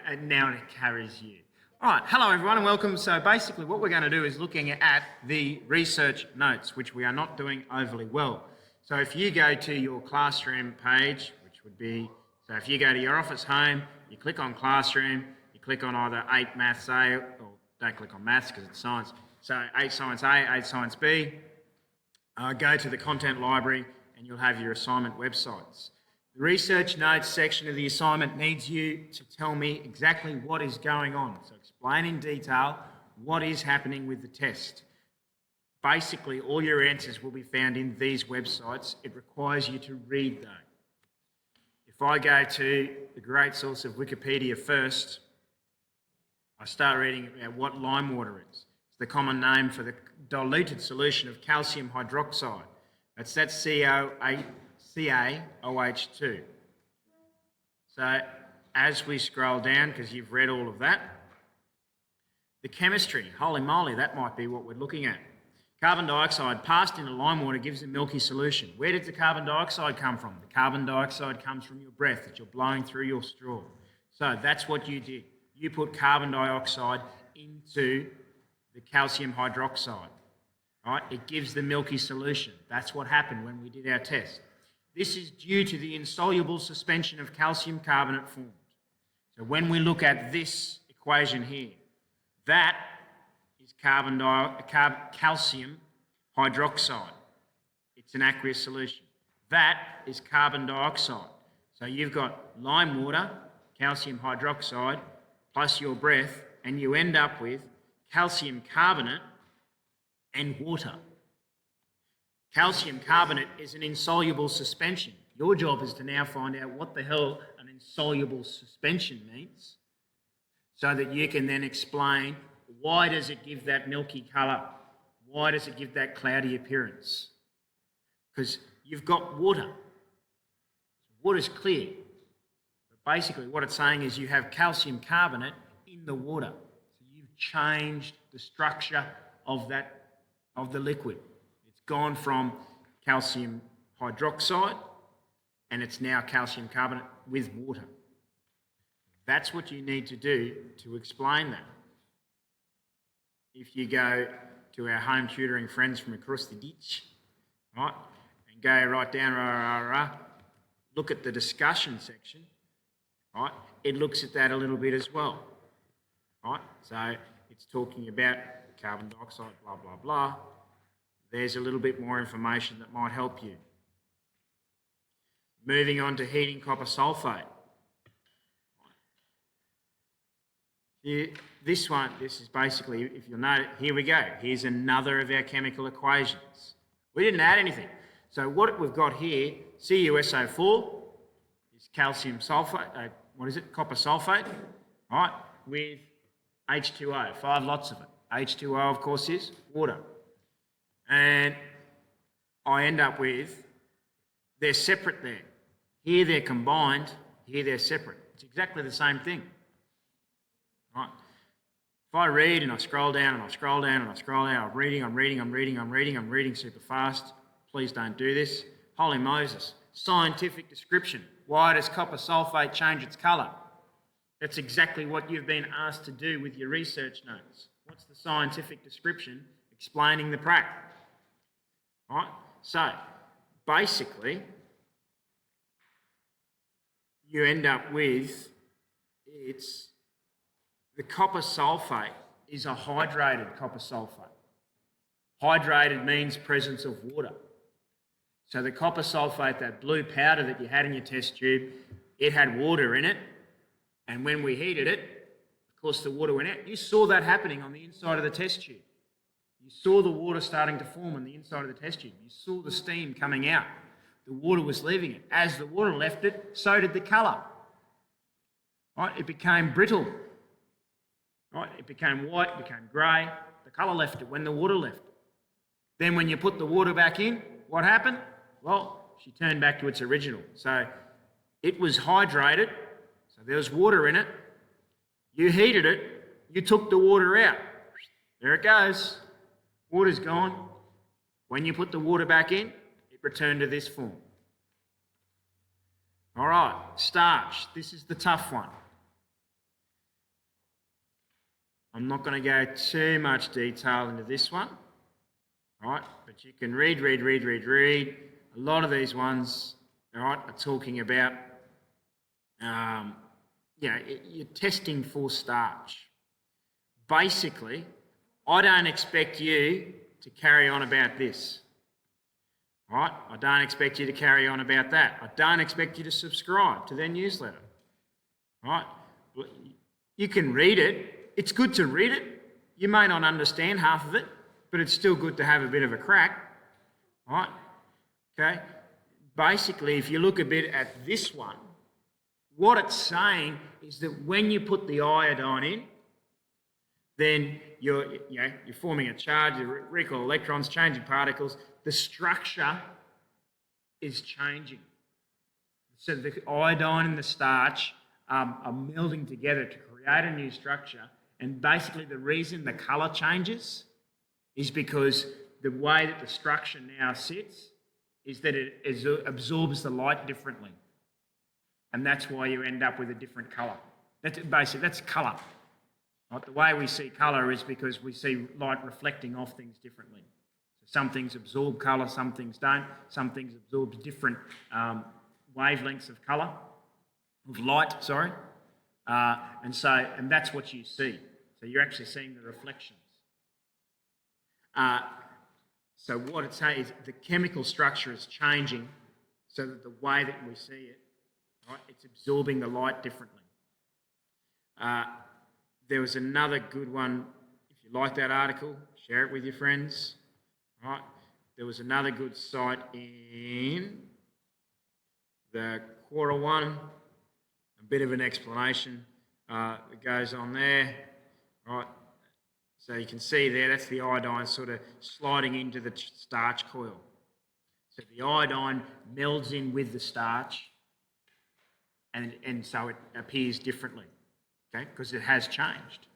And now it carries you. All right, hello everyone and welcome. So basically what we're going to do is looking at the research notes, which we are not doing overly well. So if you go to your classroom page, which would be, so if you go to your Office Home, you click on Classroom, you click on either 8 Maths A, or don't click on Maths because it's Science. So 8 Science A, 8 Science B, go to the Content Library and you'll have your assignment websites. The research notes section of the assignment needs you to tell me exactly what is going on. So explain in detail what is happening with the test. Basically, all your answers will be found in these websites. It requires you to read though. If I go to the great source of Wikipedia first, I start reading about what lime water is. It's the common name for the diluted solution of calcium hydroxide. That's CaOH2. So as we scroll down, because you've read all of that, the chemistry, holy moly, that might be what we're looking at. Carbon dioxide passed into lime water gives a milky solution. Where did the carbon dioxide come from? The carbon dioxide comes from your breath that you're blowing through your straw. So that's what you did. You put carbon dioxide into the calcium hydroxide. Right? It gives the milky solution. That's what happened when we did our test. This is due to the insoluble suspension of calcium carbonate formed. So when we look at this equation here, that is calcium hydroxide. It's an aqueous solution. That is carbon dioxide. So you've got lime water, calcium hydroxide, plus your breath, and you end up with calcium carbonate and water. Calcium carbonate is an insoluble suspension. Your job is to now find out what the hell an insoluble suspension means so that you can then explain why does it give that milky colour? Why does it give that cloudy appearance? Because you've got water. Water's clear. But basically what it's saying is you have calcium carbonate in the water. So you've changed the structure of the liquid. It's gone from calcium hydroxide and it's now calcium carbonate with water. That's what you need to do to explain that. If you go to our home tutoring friends from across the ditch, right, and go right down, look at the discussion section, right, it looks at that a little bit as well, right? So it's talking about carbon dioxide, blah, blah, blah. There's a little bit more information that might help you. Moving on to heating copper sulfate. This is basically, if you'll note, here we go. Here's another of our chemical equations. We didn't add anything. So what we've got here, CuSO4 is calcium sulfate, copper sulfate, right, with H2O, 5 lots of it. H2O, of course, is water. And I end up with, they're separate there. Here they're combined, here they're separate. It's exactly the same thing. Right. If I read and I scroll down and I scroll down and I scroll down, I'm reading super fast. Please don't do this. Holy Moses. Scientific description. Why does copper sulfate change its colour? That's exactly what you've been asked to do with your research notes. What's the scientific description explaining the prac? Right? So, basically, you end up with, the copper sulfate is a hydrated copper sulfate. Hydrated means presence of water. So the copper sulfate, that blue powder that you had in your test tube, it had water in it. And when we heated it, of course the water went out. You saw that happening on the inside of the test tube. You saw the water starting to form on the inside of the test tube. You saw the steam coming out. The water was leaving it. As the water left it, so did the colour. Right? It became brittle. Right? It became white, it became grey. The colour left it when the water left it. Then when you put the water back in, what happened? Well, she turned back to its original. So it was hydrated, so there was water in it. You heated it, you took the water out. There it goes. Water's gone. When you put the water back in, it returned to this form. All right, starch. This is the tough one. I'm not going to go too much detail into this one, all right? But you can read. A lot of these ones, all right, are talking about, you're testing for starch. Basically, I don't expect you to carry on about this. All right? I don't expect you to carry on about that. I don't expect you to subscribe to their newsletter. All right? You can read it. It's good to read it. You may not understand half of it, but it's still good to have a bit of a crack. All right? Okay? Basically, if you look a bit at this one, what it's saying is that when you put the iodine in, then you're forming a charge, you recall electrons, changing particles. The structure is changing. So the iodine and the starch are melding together to create a new structure. And basically the reason the colour changes is because the way that the structure now sits is that it absorbs the light differently. And that's why you end up with a different colour. That's colour. Right? The way we see colour is because we see light reflecting off things differently. So some things absorb colour, some things don't. Some things absorb different wavelengths of colour, of light, sorry. And that's what you see. So you're actually seeing the reflections. So what it's saying is the chemical structure is changing so that the way that we see it, right, it's absorbing the light differently. There was another good one. If you like that article, share it with your friends. Right? There was another good site in the quarter one. A bit of an explanation that goes on there. Right? So you can see there, that's the iodine sort of sliding into the starch coil. So the iodine melds in with the starch, and so it appears differently. Okay, because it has changed.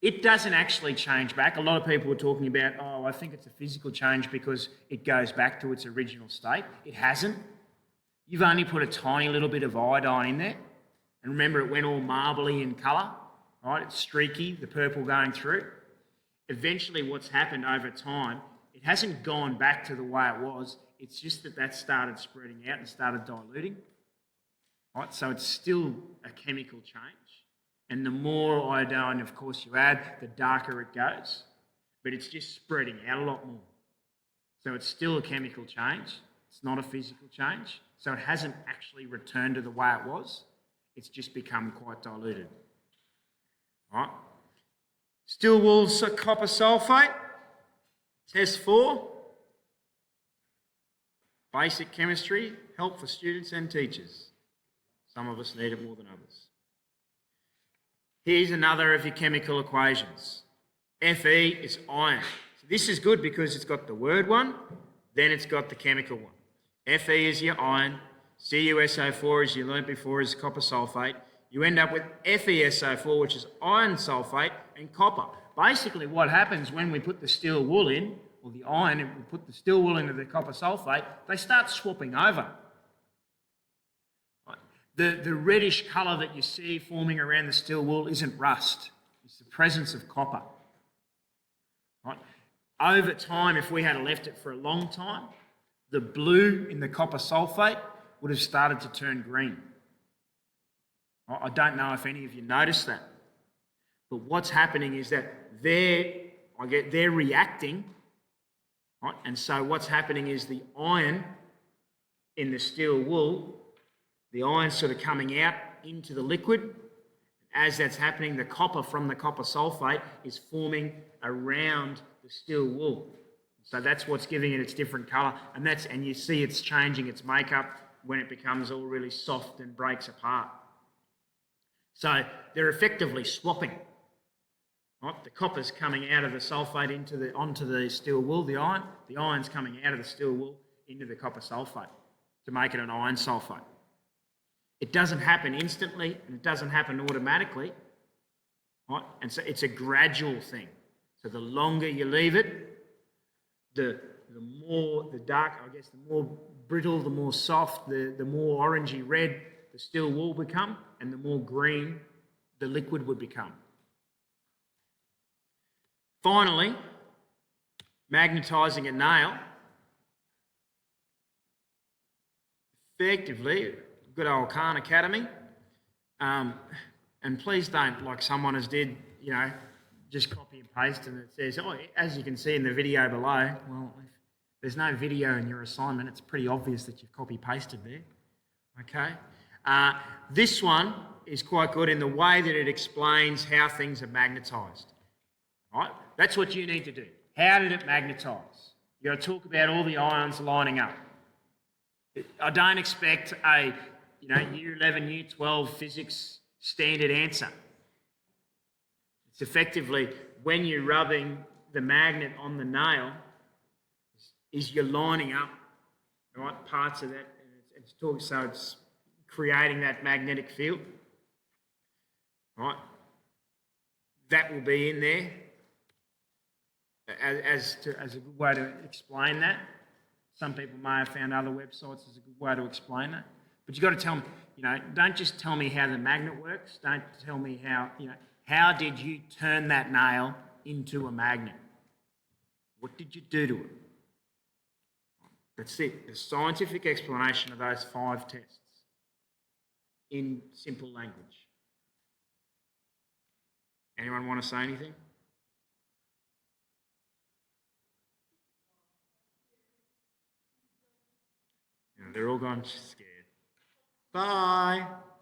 It doesn't actually change back. A lot of people are talking about, I think it's a physical change because it goes back to its original state. It hasn't. You've only put a tiny little bit of iodine in there. And remember, it went all marbly in colour, right? It's streaky, the purple going through. Eventually, what's happened over time, it hasn't gone back to the way it was. It's just that started spreading out and started diluting. Right? So it's still a chemical change. And the more iodine, of course, you add, the darker it goes. But it's just spreading out a lot more. So it's still a chemical change. It's not a physical change. So it hasn't actually returned to the way it was. It's just become quite diluted. All right. Stillwell copper sulfate. Test 4. Basic chemistry. Help for students and teachers. Some of us need it more than others. Here's another of your chemical equations. Fe is iron. So this is good because it's got the word one, then it's got the chemical one. Fe is your iron, CuSO4, as you learnt before, is copper sulfate. You end up with FeSO4, which is iron sulfate, and copper. Basically what happens when we put the steel wool in, or the iron, and we put the steel wool into the copper sulfate, they start swapping over. The reddish colour that you see forming around the steel wool isn't rust. It's the presence of copper. Right? Over time, if we had left it for a long time, the blue in the copper sulfate would have started to turn green. I don't know if any of you noticed that. But what's happening is that they're reacting. Right? And so what's happening is the iron in the steel wool, the iron's sort of coming out into the liquid. As that's happening, the copper from the copper sulfate is forming around the steel wool. So that's what's giving it its different colour. And you see it's changing its makeup when it becomes all really soft and breaks apart. So they're effectively swapping. Right? The copper's coming out of the sulfate onto the steel wool, the iron. The iron's coming out of the steel wool into the copper sulfate to make it an iron sulfate. It doesn't happen instantly and it doesn't happen automatically. Right? And so it's a gradual thing. So the longer you leave it, the more brittle, the more soft, the more orangey red the steel wool become, and the more green the liquid would become. Finally, magnetising a nail. Effectively, good old Khan Academy. And please don't, like someone has did, just copy and paste and it says, oh, as you can see in the video below, well, if there's no video in your assignment, it's pretty obvious that you've copy pasted there. Okay? This one is quite good in the way that it explains how things are magnetised. Right? That's what you need to do. How did it magnetise? You've got to talk about all the ions lining up. I don't expect a year 11, year 12 physics standard answer. It's effectively when you're rubbing the magnet on the nail, is you're lining up, right, parts of that, and so it's creating that magnetic field, right? That will be in there as a good way to explain that. Some people may have found other websites as a good way to explain that. But you've got to tell me, don't just tell me how the magnet works. Don't tell me how did you turn that nail into a magnet? What did you do to it? That's it. The scientific explanation of those 5 tests in simple language. Anyone want to say anything? They're all gone scared. Bye.